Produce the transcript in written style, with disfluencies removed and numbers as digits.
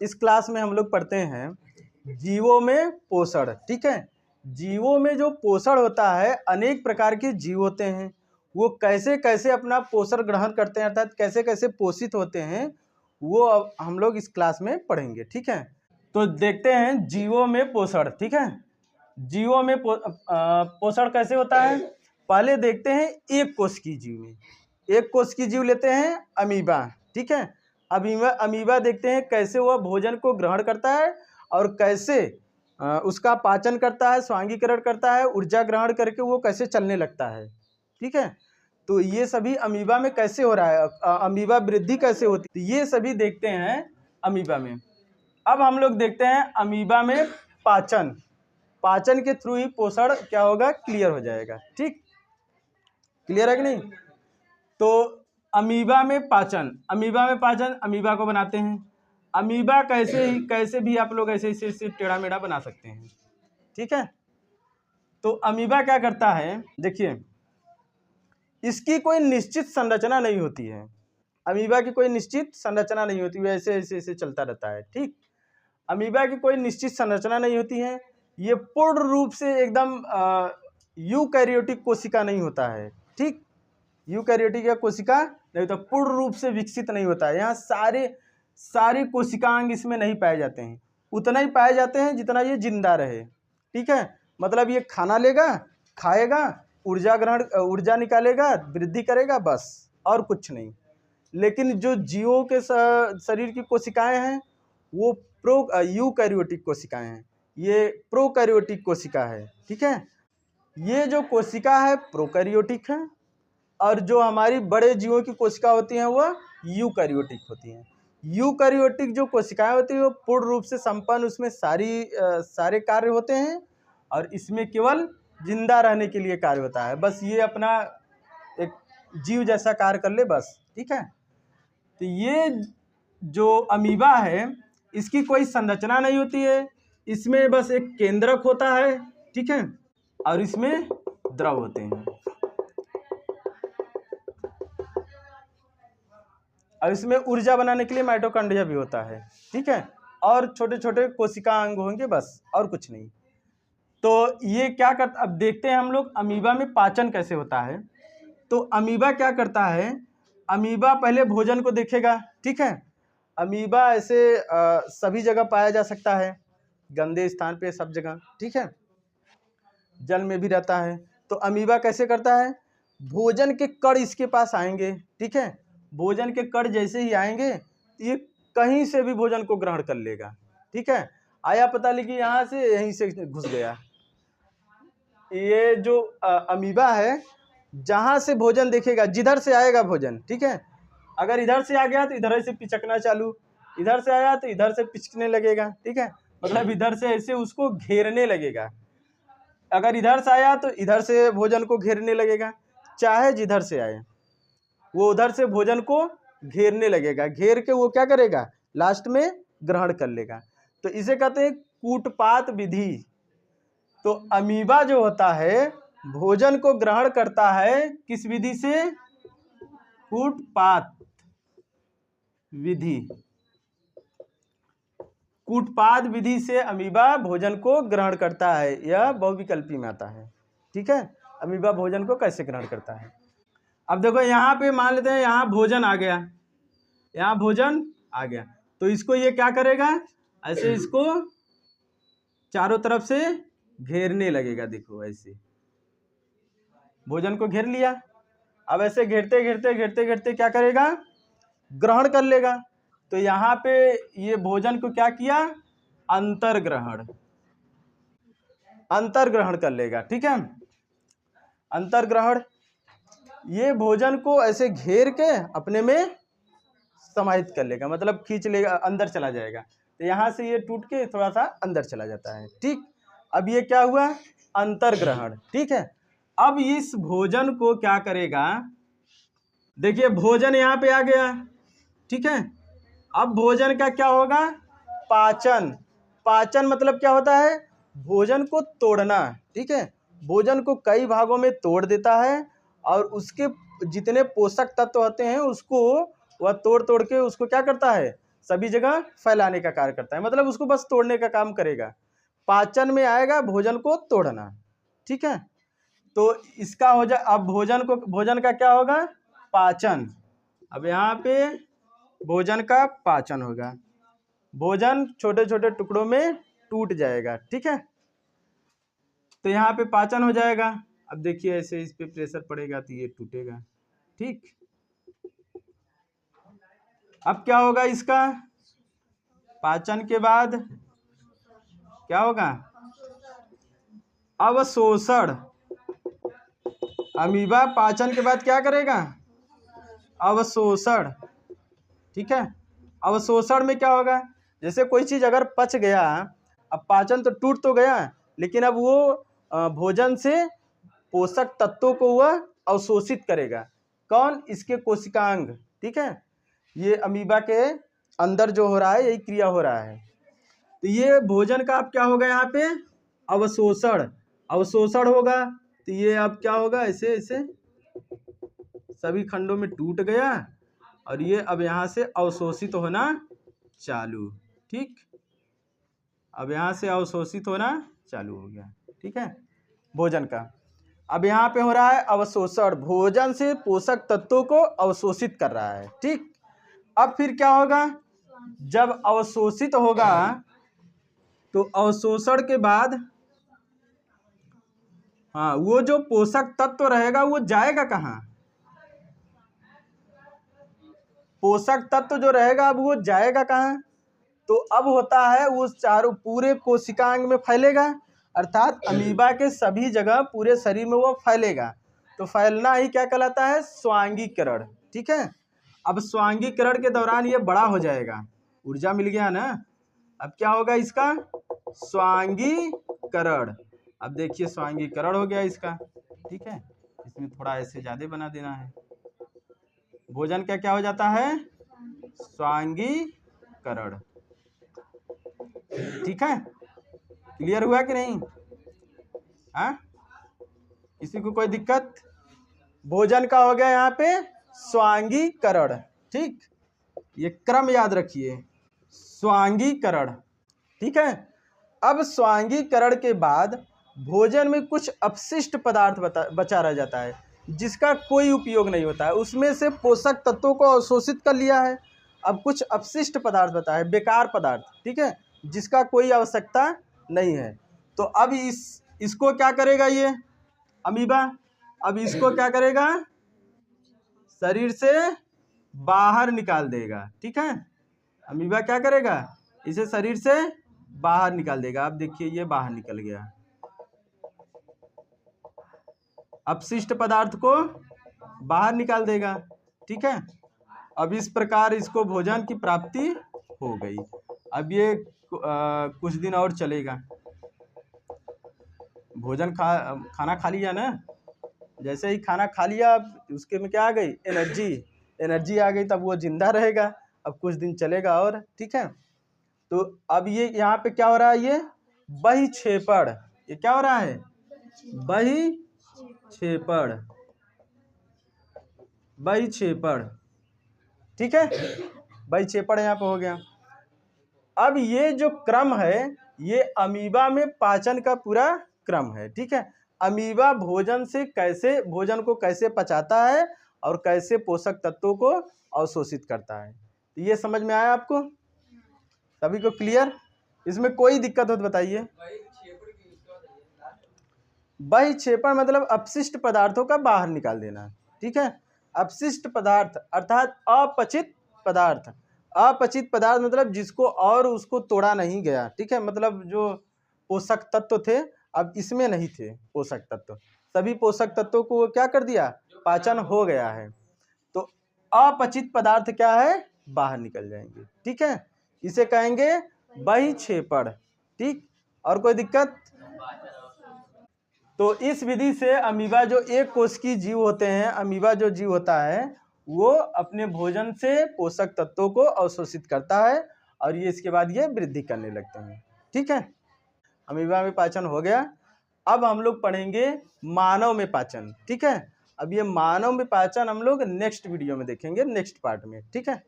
इस क्लास में हम लोग पढ़ते हैं जीवों में पोषण। ठीक है, जीवों में जो पोषण होता है, अनेक प्रकार के जीव होते हैं, वो कैसे कैसे अपना पोषण ग्रहण करते हैं, अर्थात कैसे कैसे पोषित होते हैं, वो अब हम लोग इस क्लास में पढ़ेंगे। ठीक है, तो देखते हैं जीवों में पोषण। ठीक है, जीवों में पोषण कैसे होता है, पहले देखते हैं एक कोशिकीय जीव में। एक कोशिकीय जीव लेते हैं अमीबा। ठीक है, अमीबा देखते हैं कैसे वह भोजन को ग्रहण करता है और कैसे उसका पाचन करता है, स्वांगीकरण करता है, ऊर्जा ग्रहण करके वो कैसे चलने लगता है। ठीक है, तो ये सभी अमीबा में कैसे हो रहा है, अमीबा वृद्धि कैसे होती है, तो ये सभी देखते हैं अमीबा में। अब हम लोग देखते हैं अमीबा में पाचन। पाचन के थ्रू ही पोषण क्या होगा, क्लियर हो जाएगा। ठीक, क्लियर है कि नहीं। तो अमीबा में पाचन, अमीबा को बनाते हैं। अमीबा कैसे भी आप लोग ऐसे टेढ़ा मेढ़ा बना सकते हैं। ठीक है, तो अमीबा क्या करता है, देखिए इसकी कोई निश्चित संरचना नहीं होती है। अमीबा की कोई निश्चित संरचना नहीं होती, वैसे ऐसे चलता रहता है। ठीक, अमीबा की कोई निश्चित संरचना नहीं होती है। ये पूर्ण रूप से एकदम यूकैरियोटिक कोशिका नहीं होता है। ठीक, यूकैरियोटिक या कोशिका नहीं होता, पूर्ण रूप से विकसित नहीं होता है। यहाँ सारे कोशिकांग इसमें नहीं पाए जाते हैं, उतना ही पाए जाते हैं जितना ये जिंदा रहे। ठीक है, मतलब ये खाना लेगा, खाएगा, ऊर्जा निकालेगा, वृद्धि करेगा, बस, और कुछ नहीं। लेकिन जो जीवों के शरीर की कोशिकाएं हैं वो यूकैरियोटिक कोशिकाएं हैं, ये प्रोकैरियोटिक कोशिका है। ठीक है, ये जो कोशिका है प्रोकैरियोटिक है, और जो हमारी बड़े जीवों की कोशिका होती हैं वह यूकैरियोटिक होती हैं। यूकैरियोटिक जो कोशिकाएं होती हैं वो पूर्ण रूप से संपन्न, उसमें सारे कार्य होते हैं, और इसमें केवल जिंदा रहने के लिए कार्य होता है। बस ये अपना एक जीव जैसा कार्य कर ले, बस। ठीक है, तो ये जो अमीबा है इसकी कोई संरचना नहीं होती है, इसमें बस एक केंद्रक होता है। ठीक है, और इसमें द्रव होते हैं, और इसमें ऊर्जा बनाने के लिए माइटोकॉन्ड्रिया भी होता है। ठीक है, और छोटे छोटे कोशिका अंग होंगे, बस, और कुछ नहीं। तो ये क्या करता, अब देखते हैं हम लोग अमीबा में पाचन कैसे होता है। तो अमीबा क्या करता है, अमीबा पहले भोजन को देखेगा। ठीक है, अमीबा ऐसे सभी जगह पाया जा सकता है, गंदे स्थान पे, सब जगह। ठीक है, जल में भी रहता है। तो अमीबा कैसे करता है, भोजन के कण इसके पास आएंगे। ठीक है, भोजन के कण जैसे ही आएंगे ये कहीं से भी भोजन को ग्रहण कर लेगा। ठीक है, आया पता लगी यहाँ से, यहीं से घुस गया। ये जो अमीबा है जहाँ से भोजन देखेगा, जिधर से आएगा भोजन, ठीक है, अगर इधर से आ गया तो इधर से पिचकना चालू, इधर से आया तो इधर से पिचकने लगेगा। ठीक है, मतलब इधर से ऐसे उसको घेरने लगेगा। अगर इधर से आया तो इधर से भोजन को घेरने लगेगा, चाहे जिधर से आए वो उधर से भोजन को घेरने लगेगा। घेर के वो क्या करेगा, लास्ट में ग्रहण कर लेगा। तो इसे कहते हैं कूटपात विधि। तो अमीबा जो होता है भोजन को ग्रहण करता है किस विधि से, कूटपात विधि। कूटपात विधि से अमीबा भोजन को ग्रहण करता है, यह बहुविकल्पी में आता है। ठीक है, अमीबा भोजन को कैसे ग्रहण करता है। अब देखो यहाँ पे मान लेते हैं यहाँ भोजन आ गया, यहाँ भोजन आ गया, तो इसको ये क्या करेगा, ऐसे इसको चारों तरफ से घेरने लगेगा। देखो ऐसे भोजन को घेर लिया, अब ऐसे घेरते घेरते घेरते घेरते क्या करेगा, ग्रहण कर लेगा। तो यहाँ पे ये भोजन को क्या किया, अंतर्ग्रहण कर लेगा। ठीक है, अंतर्ग्रहण, ये भोजन को ऐसे घेर के अपने में समाहित कर लेगा, मतलब खींच लेगा, अंदर चला जाएगा। तो यहाँ से ये टूट के थोड़ा सा अंदर चला जाता है। ठीक, अब ये क्या हुआ, अंतर्ग्रहण। ठीक है, अब इस भोजन को क्या करेगा, देखिए भोजन यहाँ पे आ गया। ठीक है, अब भोजन का क्या होगा, पाचन। पाचन मतलब क्या होता है, भोजन को तोड़ना। ठीक है, भोजन को कई भागों में तोड़ देता है, और उसके जितने पोषक तत्व होते हैं उसको वह तोड़ तोड़ के उसको क्या करता है, सभी जगह फैलाने का कार्य करता है, मतलब उसको बस तोड़ने का काम करेगा। पाचन में आएगा भोजन को तोड़ना, ठीक है। तो इसका हो जाए, अब भोजन का क्या होगा, पाचन। अब यहाँ पे भोजन का पाचन होगा, भोजन छोटे छोटे टुकड़ों में टूट जाएगा, ठीक है। तो यहाँ पे पाचन हो जाएगा। अब देखिए ऐसे इस पे प्रेशर पड़ेगा तो ये टूटेगा, ठीक। अब क्या होगा, इसका पाचन के बाद क्या होगा, अवशोषण। अमीबा पाचन के बाद क्या करेगा, अवशोषण, ठीक है। अवशोषण में क्या होगा, जैसे कोई चीज अगर पच गया, अब पाचन तो टूट तो गया, लेकिन अब वो भोजन से पोषक तत्वों को वह अवशोषित करेगा। कौन, इसके कोशिकांग, ठीक है। ये अमीबा के अंदर जो हो रहा है यही क्रिया हो रहा है। तो ये भोजन का अब क्या होगा, यहाँ पे अवशोषण, अवशोषण होगा। तो ये अब क्या होगा, ऐसे ऐसे सभी खंडों में टूट गया और ये अब यहाँ से अवशोषित होना चालू, ठीक। अब यहाँ से अवशोषित होना चालू हो गया, ठीक है, भोजन का। अब यहाँ पे हो रहा है अवशोषण, भोजन से पोषक तत्वों को अवशोषित कर रहा है, ठीक। अब फिर क्या होगा, जब अवशोषित होगा तो अवशोषण के बाद हाँ, वो जो पोषक तत्व रहेगा वो जाएगा कहाँ, पोषक तत्व जो रहेगा अब वो जाएगा कहाँ, तो अब होता है वो चारों पूरे कोशिकांग में फैलेगा, अर्थात अमीबा के सभी जगह पूरे शरीर में वो फैलेगा। तो फैलना ही क्या कहलाता है, स्वांगीकरण, ठीक है। अब स्वांगीकरण के दौरान ये बड़ा हो जाएगा, ऊर्जा मिल गया ना। अब क्या होगा इसका, स्वांगीकरण। अब देखिए स्वांगीकरण हो गया इसका, ठीक है। इसमें थोड़ा ऐसे ज्यादा बना देना है। भोजन का क्या हो जाता है, स्वांगीकरण, ठीक है। क्लियर हुआ कि नहीं, हाँ, किसी को कोई दिक्कत। भोजन का हो गया यहाँ पे स्वांगीकरण, ठीक। ये क्रम याद रखिए, स्वांगीकरण, ठीक है। अब स्वांगीकरण के बाद भोजन में कुछ अपशिष्ट पदार्थ बचा रह जाता है जिसका कोई उपयोग नहीं होता है, उसमें से पोषक तत्वों को अवशोषित कर लिया है। अब कुछ अपशिष्ट पदार्थ बता है, बेकार पदार्थ, ठीक है, जिसका कोई आवश्यकता नहीं है। तो अब इसको क्या करेगा ये अमीबा, अब इसको क्या करेगा, शरीर से बाहर निकाल देगा, ठीक है। अमीबा क्या करेगा, इसे शरीर से बाहर निकाल देगा। अब देखिए ये बाहर निकल गया, अपशिष्ट पदार्थ को बाहर निकाल देगा, ठीक है। अब इस प्रकार इसको भोजन की प्राप्ति हो गई। अब ये कुछ दिन और चलेगा। भोजन खाना खा लिया ना, जैसे ही खाना खा लिया उसके में क्या आ गई, एनर्जी आ गई, तब वो जिंदा रहेगा। अब कुछ दिन चलेगा और, ठीक है। तो अब ये यहाँ पे क्या हो रहा है, ये बहिक्षेपण, ये क्या हो रहा है, बहिक्षेपण, बहिक्षेपण, ठीक है। बहिक्षेपण यहाँ पे हो गया। अब ये जो क्रम है ये अमीबा में पाचन का पूरा क्रम है, ठीक है। अमीबा भोजन को कैसे पचाता है और कैसे पोषक तत्वों को अवशोषित करता है। तो ये समझ में आया आपको, सभी को क्लियर। इसमें कोई दिक्कत हो तो बताइए। बहिक्षेपण मतलब अपशिष्ट पदार्थों का बाहर निकाल देना, ठीक है। अपशिष्ट पदार्थ अर्थात अपचित पदार्थ, अपचित पदार्थ मतलब जिसको और उसको तोड़ा नहीं गया, ठीक है। मतलब जो पोषक तत्व थे अब इसमें नहीं थे पोषक तत्व, सभी पोषक तत्वों को क्या कर दिया, पाचन हो गया है। तो अपचित पदार्थ क्या है, बाहर निकल जाएंगे, ठीक है। इसे कहेंगे बहिक्षेपण, ठीक। और कोई दिक्कत। तो इस विधि से अमीबा जो एक कोशिकीय जीव होते हैं, अमीबा जो जीव होता है वो अपने भोजन से पोषक तत्वों को अवशोषित करता है और ये इसके बाद ये वृद्धि करने लगते हैं, ठीक है। अमीबा में पाचन हो गया। अब हम लोग पढ़ेंगे मानव में पाचन, ठीक है। अब ये मानव में पाचन हम लोग नेक्स्ट वीडियो में देखेंगे, नेक्स्ट पार्ट में, ठीक है।